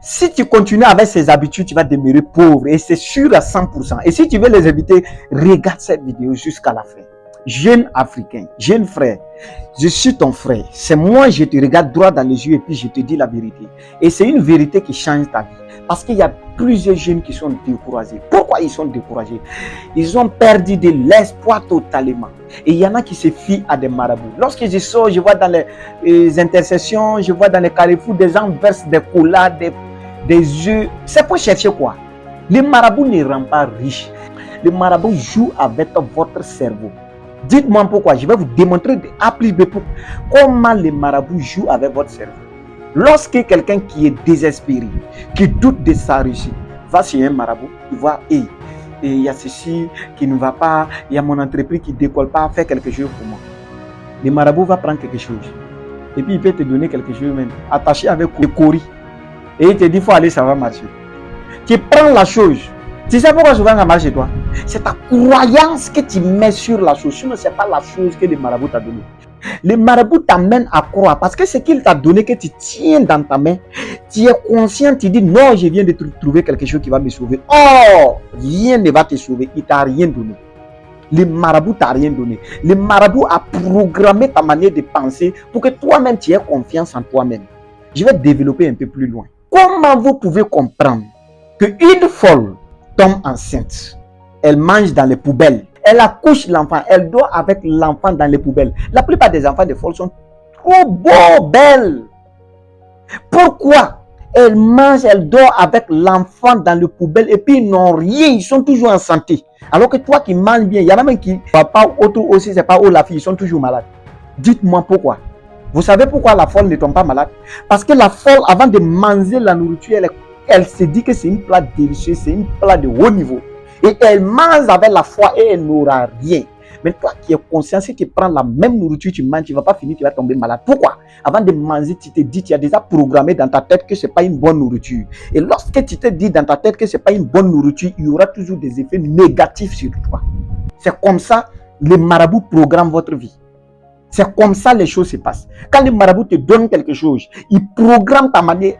Si tu continues avec ces habitudes, tu vas demeurer pauvre et c'est sûr à 100%. Et si tu veux les éviter, regarde cette vidéo jusqu'à la fin. Jeune Africain, jeune frère, je suis ton frère. C'est moi, je te regarde droit dans les yeux et puis je te dis la vérité. Et c'est une vérité qui change ta vie. Parce qu'il y a plusieurs jeunes qui sont découragés. Pourquoi ils sont découragés? Ils ont perdu de l'espoir totalement. Et il y en a qui se fient à des marabouts. Lorsque je sors, je vois dans les intercessions, je vois dans les carrefours, des gens versent des colas, des œufs. C'est pour chercher quoi? Les marabouts ne rendent pas riches. Les marabouts jouent avec votre cerveau. Dites-moi pourquoi. Je vais vous démontrer A plus B comment les marabouts jouent avec votre cerveau. Lorsque quelqu'un qui est désespéré, qui doute de sa réussite, va chez un marabout, il voit, et il y a ceci qui ne va pas, il y a mon entreprise qui ne décolle pas, fais quelque chose pour moi. Le marabout va prendre quelque chose. Et puis il peut te donner quelque chose même, attaché avec le cori. Et il te dit, il faut aller, ça va marcher. Tu prends la chose. Tu sais pourquoi souvent ça marche chez toi? C'est ta croyance que tu mets sur la chose. Sinon, ce n'est pas la chose que le marabout t'a donnée. Le marabout t'amène à croire parce que ce qu'il t'a donné, que tu tiens dans ta main, tu es conscient, tu dis non, je viens de trouver quelque chose qui va me sauver. Oh, rien ne va te sauver, il t'a rien donné. Le marabout t'a rien donné. Le marabout a programmé ta manière de penser pour que toi-même tu aies confiance en toi-même. Je vais développer un peu plus loin. Comment vous pouvez comprendre qu'une folle tombe enceinte, elle mange dans les poubelles, elle accouche l'enfant, elle dort avec l'enfant dans les poubelles. La plupart des enfants de folles sont trop beaux, belles. Pourquoi? Elle mange, elle dort avec l'enfant dans les poubelles et puis ils n'ont rien, ils sont toujours en santé. Alors que toi qui manges bien, il y en a même qui ne va pas autour aussi, c'est pas où la fille, ils sont toujours malades. Dites-moi pourquoi. Vous savez pourquoi la folle ne tombe pas malade? Parce que la folle, avant de manger la nourriture, elle se dit que c'est une plat délicieux, c'est une plat de haut niveau. Et elle mange avec la foi et elle n'aura rien. Mais toi qui es conscient, si tu prends la même nourriture, tu manges, tu ne vas pas finir, tu vas tomber malade. Pourquoi? Avant de manger, tu te dis, tu as déjà programmé dans ta tête que ce n'est pas une bonne nourriture. Et lorsque tu te dis dans ta tête que ce n'est pas une bonne nourriture, il y aura toujours des effets négatifs sur toi. C'est comme ça, les marabouts programment votre vie. C'est comme ça les choses se passent. Quand le marabout te donne quelque chose, il programme ta manière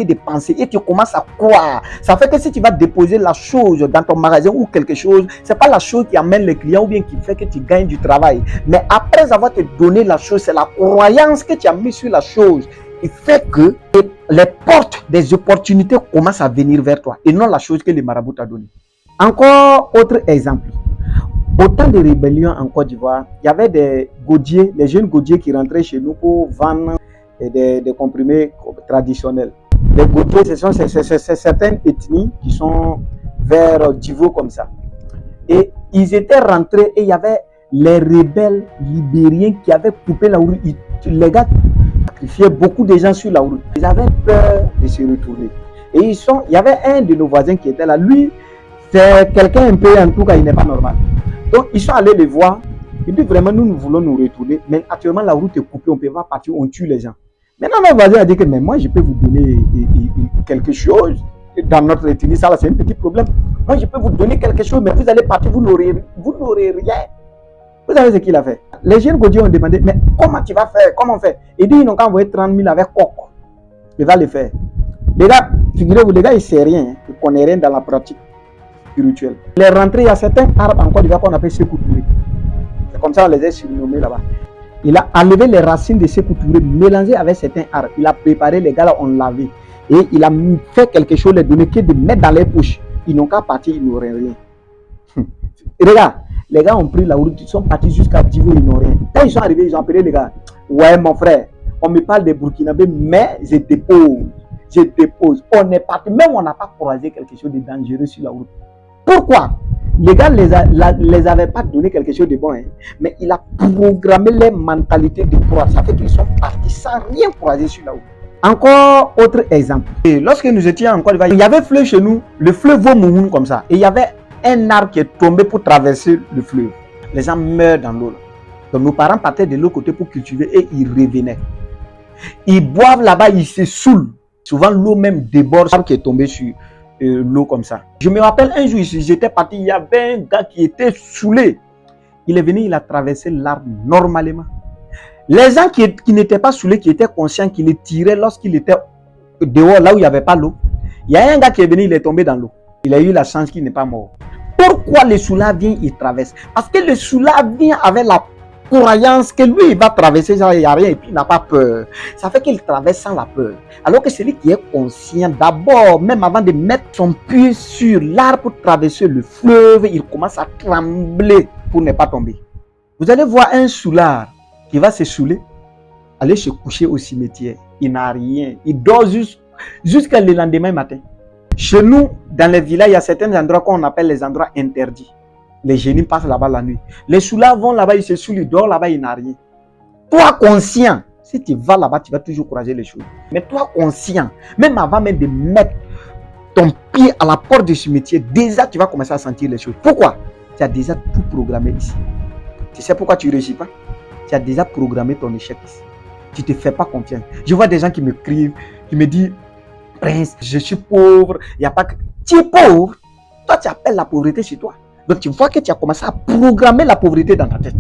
de penser et tu commences à croire. Ça fait que si tu vas déposer la chose dans ton magasin ou quelque chose, ce n'est pas la chose qui amène le client ou bien qui fait que tu gagnes du travail. Mais après avoir te donné la chose, c'est la croyance que tu as mis sur la chose qui fait que les portes des opportunités commencent à venir vers toi et non la chose que le marabout t'a donnée. Encore autre exemple. Au temps de rébellion en Côte d'Ivoire, il y avait des gaudiers, les jeunes gaudiers qui rentraient chez nous pour vendre des comprimés traditionnels. Les gaudiers, ce sont certaines ethnies qui sont vers Divo comme ça. Et ils étaient rentrés et il y avait les rebelles libériens qui avaient coupé la route. Les gars sacrifiaient beaucoup de gens sur la route. Ils avaient peur de se retourner. Et il y avait un de nos voisins qui était là. Lui, c'est quelqu'un un peu, en tout cas, il n'est pas normal. Donc, ils sont allés les voir. Ils disent vraiment, nous voulons nous retourner. Mais actuellement, la route est coupée, on ne peut pas partir, on tue les gens. Maintenant, mon voisin a dit que, mais moi, je peux vous donner quelque chose. Dans notre ethnie, ça, c'est un petit problème. Moi, je peux vous donner quelque chose, mais vous allez partir, vous n'aurez rien. Vous savez ce qu'il a fait? Les jeunes gaudiers ont demandé, mais comment tu vas faire? Comment on fait? Il dit, ils n'ont qu'à envoyer 30 000 avec coq. Il va le faire. Les gars, figurez-vous, les gars, ils ne savent rien. Ils ne connaissent rien dans la pratique spirituelle. Les rentrées, il y a certains arbres en Côte d'Ivoire qu'on appelle Sékou Touré. C'est comme ça on les a surnommés là-bas. Il a enlevé les racines de Sékou Touré, mélangé avec certains arbres. Il a préparé, les gars là, on lavé. Et il a fait quelque chose, les donner, que de mettre dans les poches. Ils n'ont qu'à partir, ils n'auraient rien. Regarde, les gars ont pris la route, ils sont partis jusqu'à Divo, ils n'ont rien. Quand ils sont arrivés, ils ont appelé les gars. Ouais, mon frère, on me parle des Burkinabés, mais je dépose. On est parti, même on n'a pas croisé quelque chose de dangereux sur la route. Pourquoi? Les gars ne les avaient pas donné quelque chose de bon, hein, mais il a programmé les mentalités de croire. Ça fait qu'ils sont partis sans rien croiser sur la route. Encore autre exemple. Et lorsque nous étions en Côte d'Ivoire, il y avait un fleuve chez nous, le fleuve Vomoumoun comme ça. Et il y avait un arbre qui est tombé pour traverser le fleuve. Les gens meurent dans l'eau. Donc nos parents partaient de l'autre côté pour cultiver et ils revenaient. Ils boivent là-bas, ils se saoulent. Souvent l'eau même déborde, l'arbre qui est tombé sur l'eau comme ça. Je me rappelle un jour, j'étais parti, il y avait un gars qui était saoulé. Il est venu, il a traversé l'arbre normalement. Les gens qui n'étaient pas saoulés, qui étaient conscients, qui le tiraient lorsqu'il était dehors, là où il n'y avait pas l'eau. Il y a un gars qui est venu, il est tombé dans l'eau. Il a eu la chance qu'il n'est pas mort. Pourquoi le soula vient, il traverse? Parce que le soula vient avec la croyance que lui, il va traverser, il n'y a rien, et puis il n'a pas peur. Ça fait qu'il traverse sans la peur. Alors que celui qui est conscient, d'abord, même avant de mettre son pied sur l'arbre pour traverser le fleuve, il commence à trembler pour ne pas tomber. Vous allez voir un soulard qui va se saouler, aller se coucher au cimetière. Il n'a rien. Il dort jusqu'à le lendemain matin. Chez nous, dans les villages, il y a certains endroits qu'on appelle les endroits interdits. Les génies passent là-bas la nuit. Les soulards vont là-bas, ils se saoulent, ils dorment là-bas, il n'a rien. Toi conscient, si tu vas là-bas, tu vas toujours croiser les choses. Mais toi conscient, même avant même de mettre ton pied à la porte du cimetière, déjà tu vas commencer à sentir les choses. Pourquoi? Tu as déjà tout programmé ici. Tu sais pourquoi tu ne réussis pas? Tu as déjà programmé ton échec ici. Tu ne te fais pas confiance. Je vois des gens qui m'écrivent, qui me disent, Prince, je suis pauvre, il n'y a pas que... Tu es pauvre, toi tu appelles la pauvreté chez toi. Donc tu vois que tu as commencé à programmer la pauvreté dans ta tête.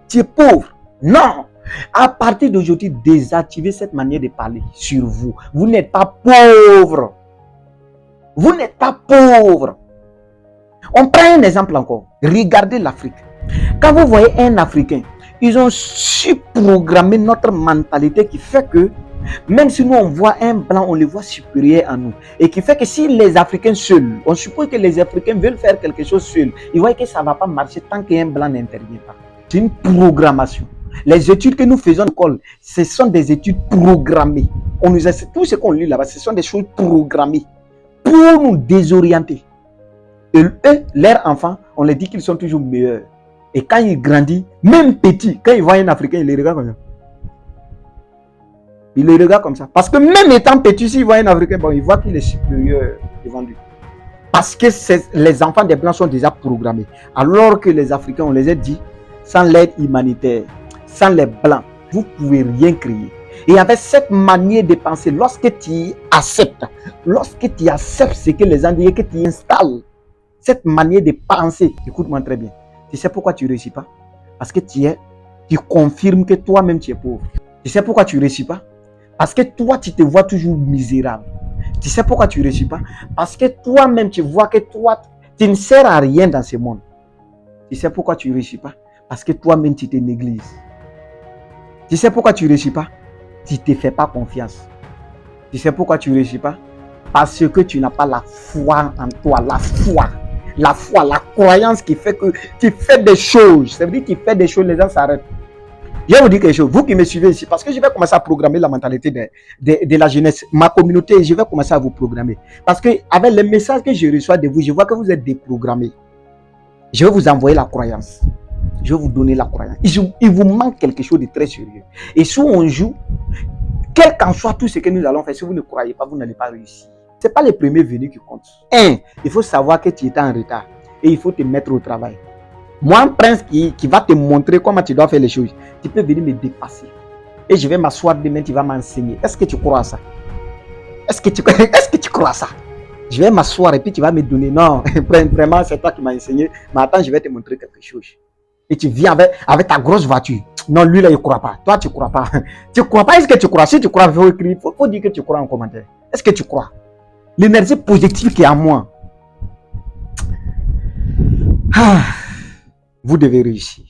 Tu es pauvre. Non. À partir d'aujourd'hui, désactivez cette manière de parler sur vous. Vous n'êtes pas pauvre. Vous n'êtes pas pauvre. On prend un exemple encore. Regardez l'Afrique. Quand vous voyez un Africain, ils ont surprogrammé notre mentalité qui fait que même si nous on voit un blanc, on le voit supérieur à nous. Et qui fait que si les Africains seuls, on suppose que les Africains veulent faire quelque chose seuls, ils voient que ça ne va pas marcher tant qu'un blanc n'intervient pas. C'est une programmation. Les études que nous faisons à l'école, ce sont des études programmées. On nous a, tout ce qu'on lit là-bas, ce sont des choses programmées pour nous désorienter. Et eux, leurs enfants, on leur dit qu'ils sont toujours meilleurs. Et quand ils grandissent, même petits, quand ils voient un Africain, ils les regardent comme ça. Il le regarde comme ça. Parce que même étant petit, s'il voit un Africain, bon, il voit qu'il est supérieur devant lui. Parce que les enfants des Blancs sont déjà programmés. Alors que les Africains, on les a dit, sans l'aide humanitaire, sans les Blancs, vous ne pouvez rien créer. Et avec cette manière de penser, lorsque tu acceptes ce que les gens disent, que tu installes cette manière de penser, écoute-moi très bien. Tu sais pourquoi tu ne réussis pas? Parce que tu confirmes que toi-même tu es pauvre. Tu sais pourquoi tu ne réussis pas? Parce que toi, tu te vois toujours misérable. Tu sais pourquoi tu ne réussis pas? Parce que toi-même, tu vois que toi, tu ne sers à rien dans ce monde. Tu sais pourquoi tu ne réussis pas? Parce que toi-même, tu te négliges. Tu sais pourquoi tu ne réussis pas? Tu ne te fais pas confiance. Tu sais pourquoi tu ne réussis pas? Parce que tu n'as pas la foi en toi. La foi, la croyance qui fait que tu fais des choses. Ça veut dire que tu fais des choses, les gens s'arrêtent. Je vais vous dire quelque chose, vous qui me suivez ici, parce que je vais commencer à programmer la mentalité de la jeunesse, ma communauté, je vais commencer à vous programmer. Parce que avec les messages que je reçois de vous, je vois que vous êtes déprogrammés. Je vais vous envoyer la croyance. Je vais vous donner la croyance. Il vous manque quelque chose de très sérieux. Et si on joue, quel qu'en soit tout ce que nous allons faire, si vous ne croyez pas, vous n'allez pas réussir. Ce n'est pas les premiers venus qui comptent. Il faut savoir que tu étais en retard. Et il faut te mettre au travail. Moi, un prince qui va te montrer comment tu dois faire les choses, tu peux venir me dépasser. Et je vais m'asseoir demain, tu vas m'enseigner. Est-ce que tu crois à ça? Est-ce que tu crois à ça? Je vais m'asseoir et puis tu vas me donner. Non, vraiment, c'est toi qui m'as enseigné. Mais attends, je vais te montrer quelque chose. Et tu viens avec ta grosse voiture. Non, lui là, il ne croit pas. Toi, tu ne crois pas. Tu ne crois pas? Est-ce que tu crois? Si tu crois, il faut écrire. Il faut dire que tu crois en commentaire. Est-ce que tu crois? L'énergie positive qui est en moi. Vous devez réussir.